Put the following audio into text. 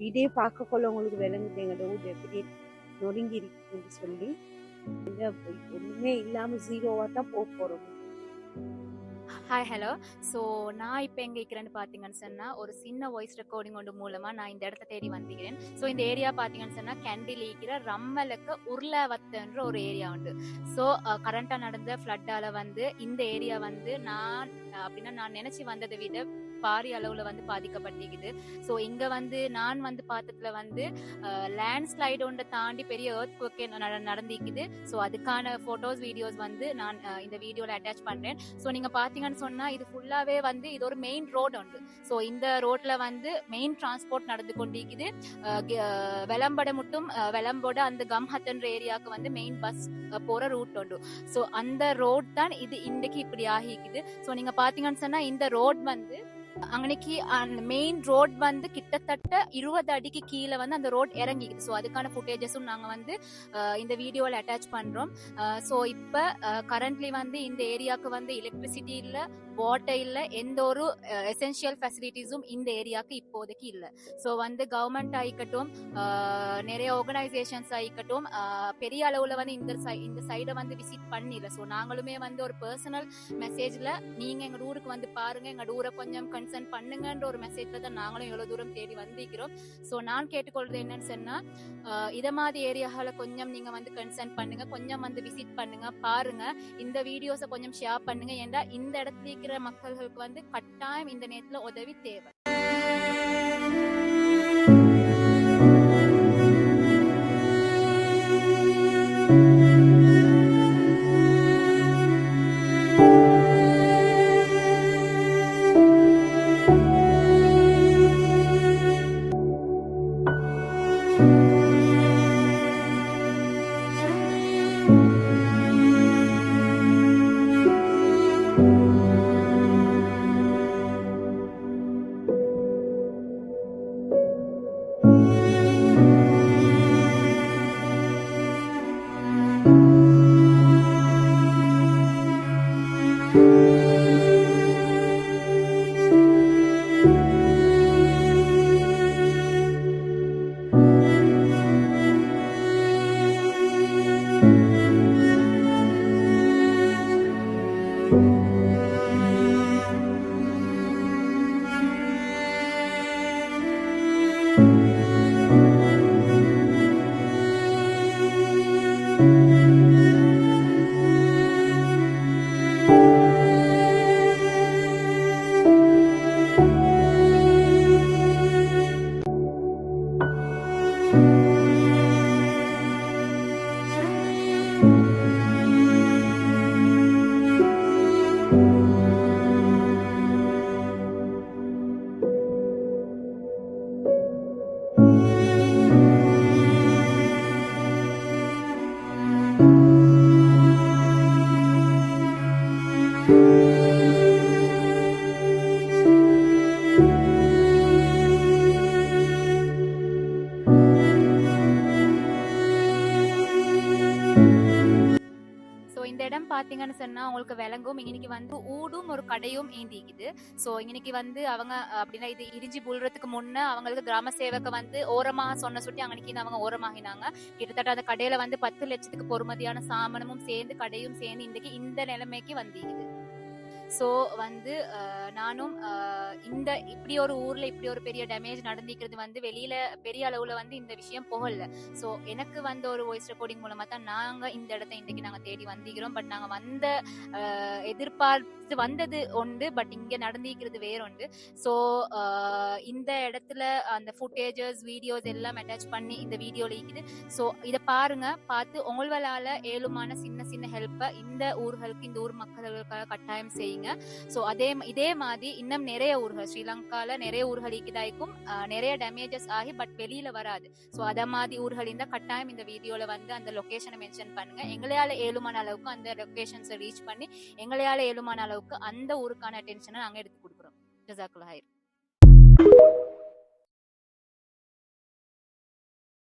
Video பார்க்கக்குள்ள உங்களுக்கு விளங்குது எங்களோட ஊர் எப்படி நொறுங்கி இருக்குன்னு சொல்லி. ஒண்ணுமே இல்லாம ஜீரோவா தான் போக போறோம். Hi hello. ஸோ நான் இப்போ எங்கே இருக்கிறேன்னு பார்த்தீங்கன்னு சொன்னால் ஒரு சின்ன வாய்ஸ் ரெக்கார்டிங் ஒன்று மூலமாக நான் இந்த இடத்த தேடி வந்திருக்கிறேன். ஸோ இந்த ஏரியா பார்த்தீங்கன்னு சொன்னால் கேண்டில் இருக்கிற ரம்மலுக்கு உருளவத்தன்ற ஒரு ஏரியா உண்டு. ஸோ கரண்ட்டாக நடந்த ஃப்ளட்டால் வந்து இந்த ஏரியா வந்து நான் அப்படின்னா நான் நினச்சி வந்ததை விட பாரிய அளவில் வந்து பாதிக்கப்பட்டிருக்குது. ஸோ இங்கே வந்து நான் வந்து பார்த்ததுல வந்து லேண்ட்ஸ்லைடு ஒன்றை தாண்டி பெரிய எர்த்குவேக்கே நடந்திருக்குது. ஸோ அதுக்கான ஃபோட்டோஸ் வீடியோஸ் வந்து நான் இந்த வீடியோவில் அட்டாச் பண்ணுறேன். ஸோ நீங்கள் பார்த்தீங்கன்னு சொன்னால் இது ஃபுல்லாகவே வந்து இது ஒரு மெயின் ரோடு உண்டு. ஸோ இந்த ரோட்டில் வந்து மெயின் டிரான்ஸ்போர்ட் நடந்து கொண்டிருக்குது. வெளம்பட மட்டும் வெளம்போட அந்த கம்ஹத்தன்ற ஏரியாவுக்கு வந்து மெயின் பஸ் போகிற ரூட் உண்டு. ஸோ அந்த ரோட் தான் இது இன்றைக்கு இப்படி ஆகிக்குது. ஸோ நீங்கள் பார்த்தீங்கன்னு சொன்னால் இந்த ரோட் வந்து அன்னைக்கு அந்த மெயின் ரோட் வந்து கிட்டத்தட்ட 20 அடிக்கு கீழே வந்து அந்த ரோட் இறங்கிக்குது. ஸோ அதுக்கான ஃபுட்டேஜஸும் நாங்கள் வந்து இந்த வீடியோவில் அட்டாச் பண்ணுறோம். ஸோ இப்போ கரண்ட்லி வந்து இந்த ஏரியாவுக்கு வந்து எலக்ட்ரிசிட்டி இல்லை, வாட்டர் இல்லை, எந்த ஒரு எசென்ஷியல் ஃபெசிலிட்டிஸும் இந்த ஏரியாவுக்கு இப்போதைக்கு இல்லை. ஸோ வந்து கவர்மெண்ட் ஆகிக்கட்டும், நிறைய ஆர்கனைசேஷன்ஸ் ஆகிக்கட்டும் பெரிய அளவில் வந்து இந்த சைடை வந்து விசிட் பண்ணிடல. ஸோ நாங்களுமே வந்து ஒரு பர்சனல் மெசேஜில் நீங்கள் எங்கள் ஊருக்கு வந்து பாருங்கள், எங்கள் ஊரை கொஞ்சம் கன்சர்ன் பண்ணுங்கன்ற ஒரு மெசேஜில் தான் நாங்களும் எவ்வளோ தூரம் தேடி வந்திருக்கிறோம். ஸோ நான் கேட்டுக்கொள்றது என்னன்னு சொன்னால் இதை மாதிரி ஏரியாவில் கொஞ்சம் நீங்கள் வந்து கன்சர்ன் பண்ணுங்கள், கொஞ்சம் வந்து விசிட் பண்ணுங்கள், பாருங்கள், இந்த வீடியோஸை கொஞ்சம் ஷேர் பண்ணுங்கள். ஏன்னா இந்த இடத்துல இருக்கிற மக்களுக்கு வந்து கட்டாயம் இந்த நேரத்தில் உதவி தேவை. இந்த இடம் பார்த்தீங்கன்னு சொன்னா உங்களுக்கு விளங்கும். இன்னைக்கு வந்து ஊடும் ஒரு கடையும் ஏந்திக்குது. ஸோ இன்னைக்கு வந்து அவங்க அப்படின்னா இது இடிஞ்சு புல்றதுக்கு முன்னே அவங்களுக்கு கிராம சேவக வந்து ஓரமாக சொன்ன சுட்டி அன்னைக்கு அவங்க ஓரமாகினாங்க. கிட்டத்தட்ட அந்த கடையில வந்து 10 லட்சத்துக்கு பொறுமதியான சாமானமும் சேர்ந்து கடையும் சேர்ந்து இன்றைக்கு இந்த நிலைமைக்கு வந்திருக்குது. ஸோ வந்து நானும் இந்த இப்படி ஒரு ஊரில் இப்படி ஒரு பெரிய டேமேஜ் நடந்திருக்கிறது வந்து வெளியில் பெரிய அளவில் வந்து இந்த விஷயம் போகல. ஸோ எனக்கு வந்து ஒரு வாய்ஸ் ரெக்கார்டிங் மூலமாக தான் நாங்கள் இந்த இடத்த இன்றைக்கு நாங்கள் தேடி வந்திருக்கிறோம். பட் நாங்கள் வந்த எதிர்பார்த்து வந்தது உண்டு, பட் இங்கே நடந்திருக்கிறது வேற உண்டு. ஸோ இந்த இடத்துல அந்த ஃபுட்டேஜஸ் வீடியோஸ் எல்லாம் அட்டாச் பண்ணி இந்த வீடியோவில் இருக்குது. ஸோ இதை பாருங்கள், பார்த்து உங்களால் ஏழுமான சின்ன சின்ன ஹெல்ப்பை இந்த ஊர்களுக்கு இந்த ஊர் மக்களுக்காக கட்டாயம் செய்யுங்க. ஸோ இதே மாதிரி இன்னும் நிறைய ஊர்கள் ஸ்ரீலங்கால நிறைய ஊர்கள் இதாய்க்கும் நிறைய டேமேஜஸ் ஆகி பட் வெளியில வராது. ஸோ அத மாதிரி ஊர்கள் இந்த கட்டாயம் இந்த வீடியோல வந்து அந்த லொகேஷனை மென்ஷன் பண்ணுங்க. எங்களையால ஏழுமான அளவுக்கு அந்த லொகேஷன்ஸை ரீச் பண்ணி எங்களையால ஏழுமான அளவுக்கு அந்த ஊருக்கான அட்டென்ஷனை நாங்கள் எடுத்து கொடுக்குறோம். ஜஸாக்குல்லாஹ்.